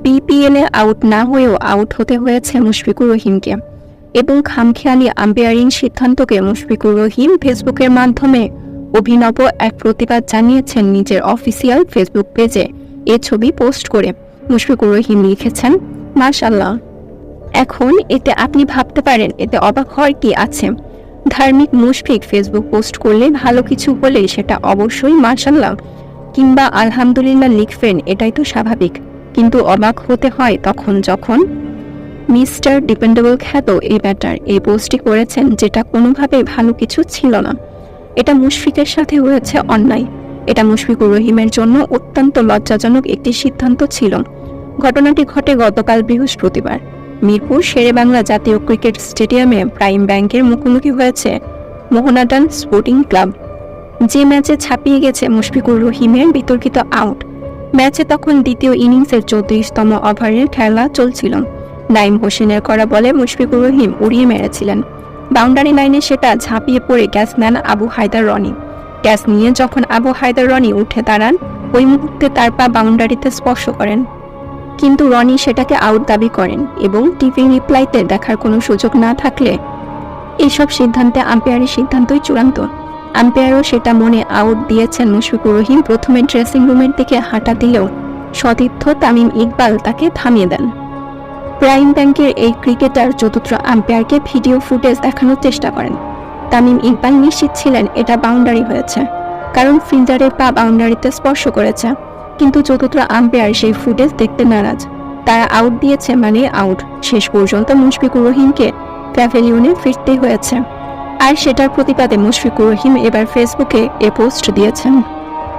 বিপিএলে আউট না হয়েও আউট হতে হয়েছে মুশফিকুর রহিমকে এবং খামখেয়ালি আম্পায়ারিং সিদ্ধান্তকে মুশফিকুর রহিম ফেসবুকের মাধ্যমে অভিনব এক প্রতিবাদ জানিয়েছেন নিজের অফিসিয়াল ফেসবুক পেজে। এ ছবি পোস্ট করে মুশফিকুর রহিম লিখেছেন, মাশাআল্লাহ। এখন এতে আপনি ভাবতে পারেন এতে অবাক হওয়ার কি আছে। ধার্মিক মুশফিক ফেসবুক পোস্ট করলে ভালো কিছু হলে সেটা অবশ্যই মাশাআল্লাহ কিংবা আলহামদুলিল্লাহ লিখবেন, এটাই তো স্বাভাবিক। কিন্তু অবাক হতে হয় তখন যখন মিস্টার ডিপেন্ডেবল খ্যাত এই ব্যাটার এই পোস্টটি করেছেন, যেটা কোনোভাবেই ভালো কিছু ছিল না। এটা মুশফিকের সাথে হয়েছে অন্যায়। এটা মুশফিকুর রহিমের জন্য অত্যন্ত লজ্জাজনক একটি সিদ্ধান্ত ছিল। ঘটনাটি ঘটে গতকাল বৃহস্পতিবার। মিরপুর শেরেবাংলা জাতীয় ক্রিকেট স্টেডিয়ামে প্রাইম ব্যাংকের মুখোমুখি হয়েছে মোহনাডান স্পোর্টিং ক্লাব, যে ম্যাচে ছাপিয়ে গেছে মুশফিকুর রহিমের বিতর্কিত আউট। ম্যাচে তখন দ্বিতীয় ইনিংসের 34তম ওভারের খেলা চলছিল। নাইম হোসেনের করা বলে মুশফিকুর রহিম উড়িয়ে মেরেছিলেন। বাউন্ডারি লাইনে সেটা ঝাঁপিয়ে পড়ে ক্যাচ নেন আবু হায়দার রনি। ক্যাচ নিয়ে যখন আবু হায়দার রনি উঠে দাঁড়ান, ওই মুহূর্তে তার পা বাউন্ডারিতে স্পর্শ করেন, কিন্তু রনি সেটাকে আউট দাবি করেন এবং টিভি রিপ্লাইতে দেখার কোনো সুযোগ না থাকলে এইসব সিদ্ধান্তে আম্পায়ারের সিদ্ধান্তই চূড়ান্ত। আম্পায়ারও সেটা মনে আউট দিয়েছেন মুশফিকুর রহিম প্রথমে ড্রেসিং রুমের দিকে হাঁটা দিলেও সতীর্থ তামিম ইকবাল তাকে থামিয়ে দেন। প্রাইম ব্যাংকের এই ক্রিকেটার চতুর্থ আম্পায়ারকে ভিডিও ফুটেজ দেখানোর চেষ্টা করেন। তামিম ইকবাল নিশ্চিত ছিলেন এটা বাউন্ডারি হয়েছে, কারণ ফিল্ডারের পা বাউন্ডারিতে স্পর্শ করেছে, কিন্তু চতুর্থ আম্পায়ার সেই ফুটেজ দেখতে নারাজ। তারা আউট দিয়েছে মানে আউট। শেষ পর্যন্ত মুশফিকুর রহিমকে প্যাভিলিয়নে ফিরতে হয়েছে। আর সেটার প্রতিবাদে মুশফিকুর রহিম এবার ফেসবুকে এ পোস্ট দিয়েছেন।